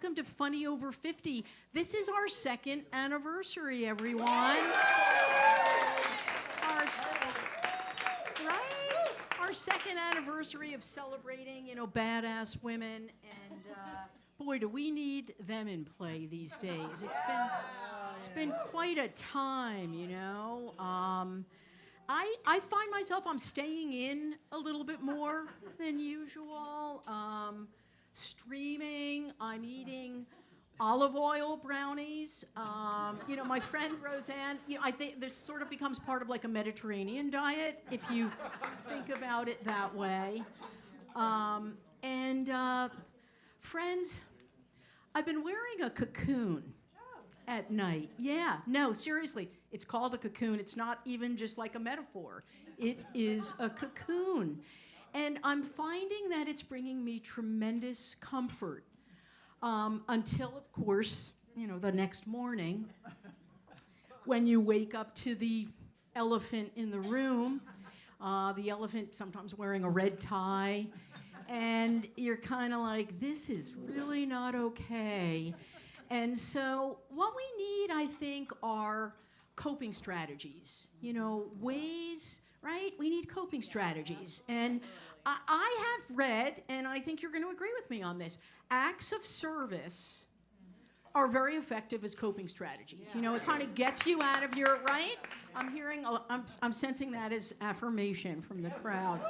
welcome to Funny Over 50. This is our second anniversary, everyone. Our second anniversary of celebrating, badass women, and boy, do we need them in play these days. It's been quite a time, I find myself, I'm staying in a little bit more than usual. Streaming, I'm eating olive oil brownies. My friend Roseanne, I think this sort of becomes part of like a Mediterranean diet, if you think about it that way. Friends, I've been wearing a cocoon at night. Yeah, no, seriously, it's called a cocoon. It's not even just like a metaphor. It is a cocoon. And I'm finding that it's bringing me tremendous comfort until, of course, the next morning when you wake up to the elephant in the room, the elephant sometimes wearing a red tie, and you're kind of like, this is really not okay. And so what we need, I think, are coping strategies, ways, right? We need coping strategies. And I have read, and I think you're going to agree with me on this, acts of service are very effective as coping strategies. It kind of gets you out of your, right? I'm sensing that as affirmation from the crowd.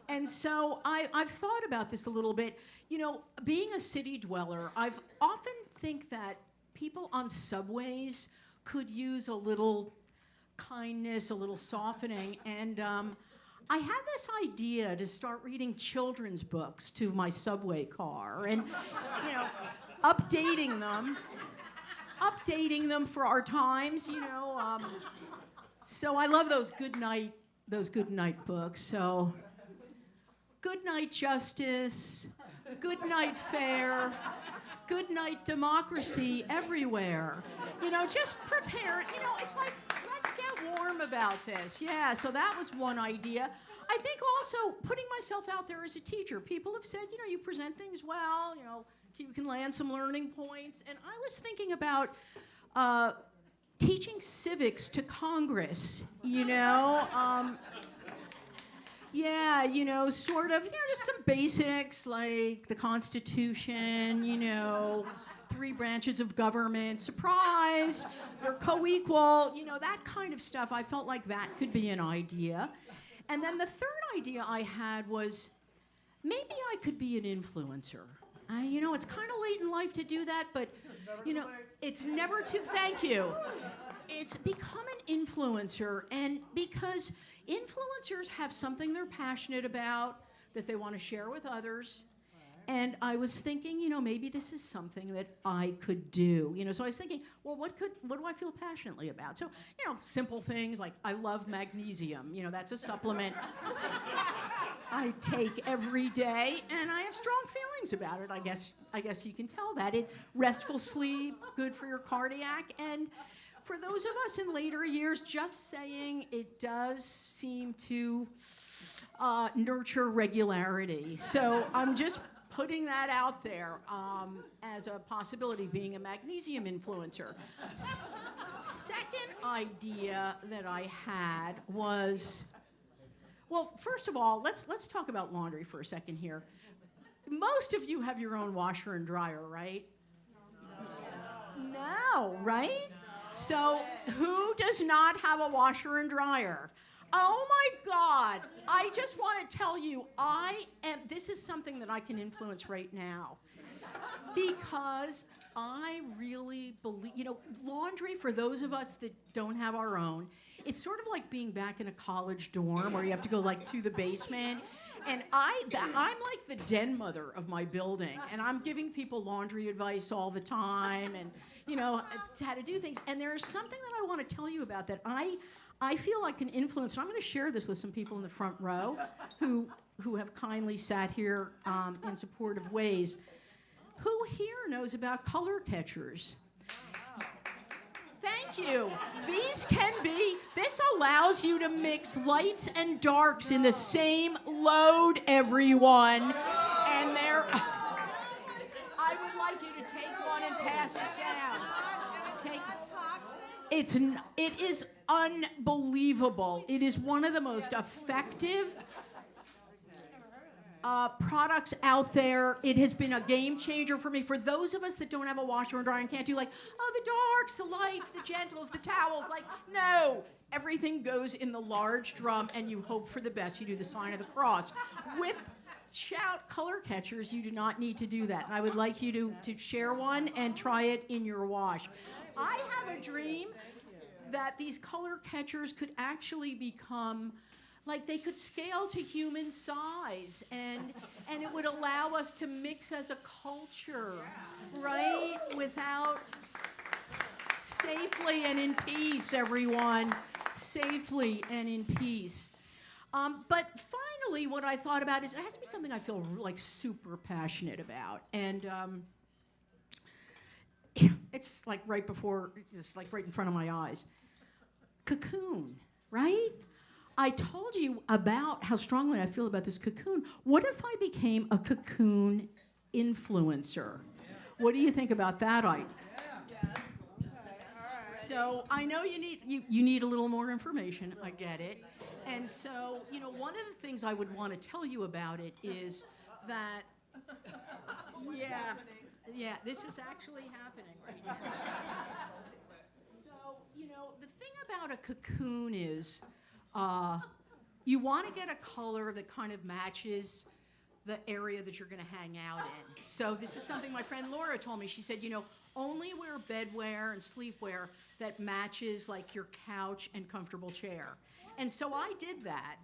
And so I've thought about this a little bit. Being a city dweller, I've often think that people on subways could use a little kindness, a little softening. And I had this idea to start reading children's books to my subway car and, updating them for our times, So I love those good night books. So Good Night Justice, Good Night Fair, Good Night Democracy everywhere. Just prepare, it's like, let's get warm about this. Yeah, so that was one idea. I think also putting myself out there as a teacher. People have said, you present things well, you can land some learning points. And I was thinking about teaching civics to Congress, Yeah, sort of, just some basics like the Constitution, 3 branches of government, surprise, they're co-equal, that kind of stuff. I felt like that could be an idea. And then the third idea I had was maybe I could be an influencer. It's kind of late in life to do that, but, it's never too, thank you. It's become an influencer, and because influencers have something they're passionate about that they want to share with others. And I was thinking, maybe this is something that I could do. So I was thinking, well, what do I feel passionately about? So, simple things like I love magnesium. That's a supplement I take every day, and I have strong feelings about it. I guess you can tell that. Restful sleep, good for your cardiac, and for those of us in later years, just saying it does seem to nurture regularity. So I'm just putting that out there as a possibility, being a magnesium influencer. Second idea that I had was, well, first of all, let's talk about laundry for a second here. Most of you have your own washer and dryer, right? No, right? So who does not have a washer and dryer? Oh my God, I just want to tell you, this is something that I can influence right now. Because I really believe, laundry, for those of us that don't have our own, it's sort of like being back in a college dorm where you have to go to the basement. And I'm like the den mother of my building, and I'm giving people laundry advice all the time, and how to do things. And there's something that I want to tell you about that I feel I can influence. And I'm going to share this with some people in the front row who have kindly sat here in supportive ways. Who here knows about color catchers? Thank you. This allows you to mix lights and darks in the same load, everyone. And I would like you to take one and pass it down. It is unbelievable. It is one of the most effective products out there. It has been a game changer for me. For those of us that don't have a washer and dryer and can't do like, oh, the darks, the lights, the gentles, the towels, like, no. Everything goes in the large drum and you hope for the best. You do the sign of the cross. With Shout color catchers, you do not need to do that. And I would like you to share one and try it in your wash. I have a dream that these color catchers could actually become, like they could scale to human size, and it would allow us to mix as a culture, right? Without, safely and in peace, everyone. Safely and in peace. But finally, what I thought about is it has to be something I feel like super passionate about. And it's like right before, it's like right in front of my eyes. Cocoon, right? I told you about how strongly I feel about this cocoon. What if I became a cocoon influencer? What do you think about that idea? So I know you need a little more information. I get it. And so, one of the things I would want to tell you about it is that, yeah, this is actually happening right now. So, the thing about a cocoon is you want to get a color that kind of matches the area that you're going to hang out in. So this is something my friend Laura told me. She said, only wear bedwear and sleepwear that matches like your couch and comfortable chair. And so I did that.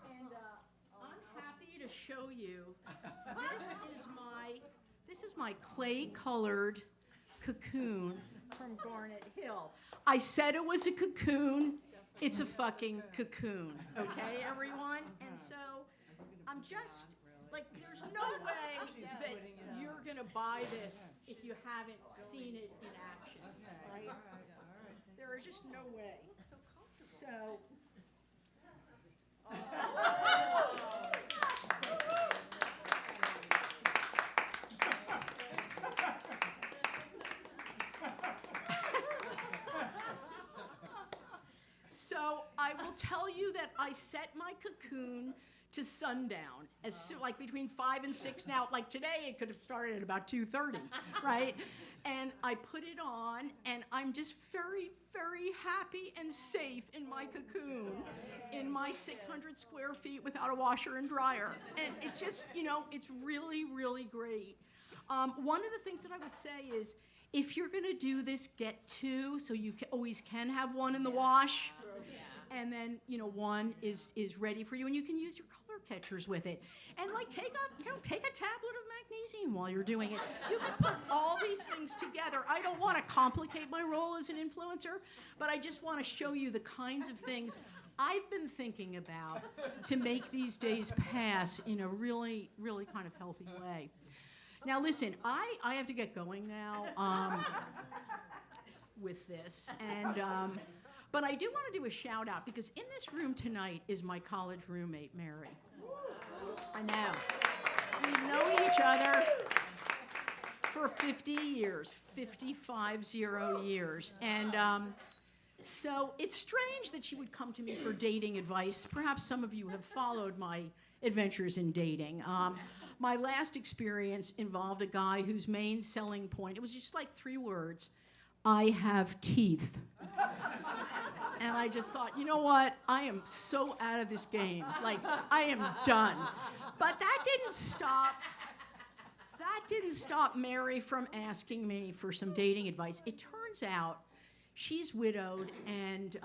And I'm happy to show you. This is my clay-colored cocoon from Garnet Hill. I said it was a cocoon. It's a fucking cocoon. Okay, everyone? And so I'm just, like, there's no way that you're going to buy this if you haven't seen it in action, right? There is just no way. So, so I will tell you that I set my cocoon to sundown, like between 5 and 6 now. Like today, it could have started at about 2:30, right? And I put it on, and I'm just very, very happy and safe in my cocoon, in my 600 square feet without a washer and dryer. And it's just, it's really, really great. One of the things that I would say is, if you're gonna do this, get 2, so you always can have one in the wash. And then, one is ready for you, and you can use your color catchers with it. And like take a tablet of magnesium while you're doing it. You can put all these things together. I don't want to complicate my role as an influencer, but I just want to show you the kinds of things I've been thinking about to make these days pass in a really, really kind of healthy way. Now listen, I have to get going now with this, and but I do want to do a shout out, because in this room tonight is my college roommate, Mary. I know. We've known each other for 50 years, 50 years. And so it's strange that she would come to me for dating advice. Perhaps some of you have followed my adventures in dating. My last experience involved a guy whose main selling point, it was just like 3 words: I have teeth. And I just thought, you know what? I am so out of this game. Like, I am done. But that didn't stop Mary from asking me for some dating advice. It turns out she's widowed, and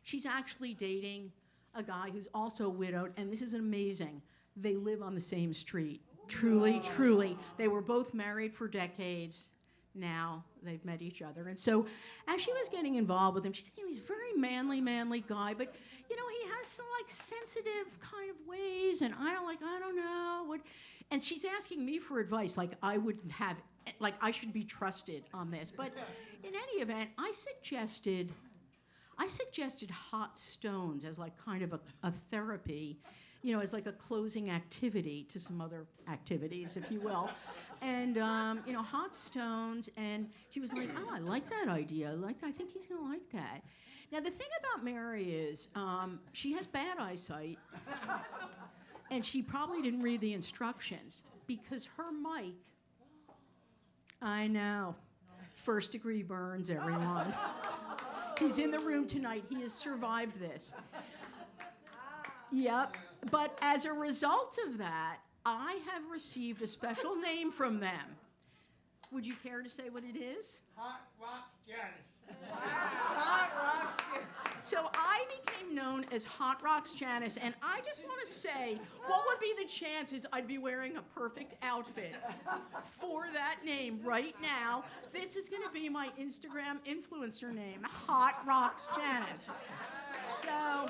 she's actually dating a guy who's also widowed, and this is amazing. They live on the same street. Truly, truly. They were both married for decades. Now they've met each other. And so as she was getting involved with him, she said, he's a very manly guy, but he has some like sensitive kind of ways, and I don't know what. And she's asking me for advice, like I wouldn't have, like I should be trusted on this. But in any event, I suggested hot stones as like kind of a therapy. as like a closing activity to some other activities, if you will. And, hot stones. And she was like, oh, I like that idea. I think he's going to like that. Now, the thing about Mary is she has bad eyesight. And she probably didn't read the instructions because her mic, I know, first-degree burns, everyone. He's in the room tonight. He has survived this. Yep. But as a result of that, I have received a special name from them. Would you care to say what it is? Hot Rocks Janice. Hot Rocks Janice. So I became known as Hot Rocks Janice, and I just want to say, what would be the chances I'd be wearing a perfect outfit for that name right now? This is going to be my Instagram influencer name, Hot Rocks Janice. So...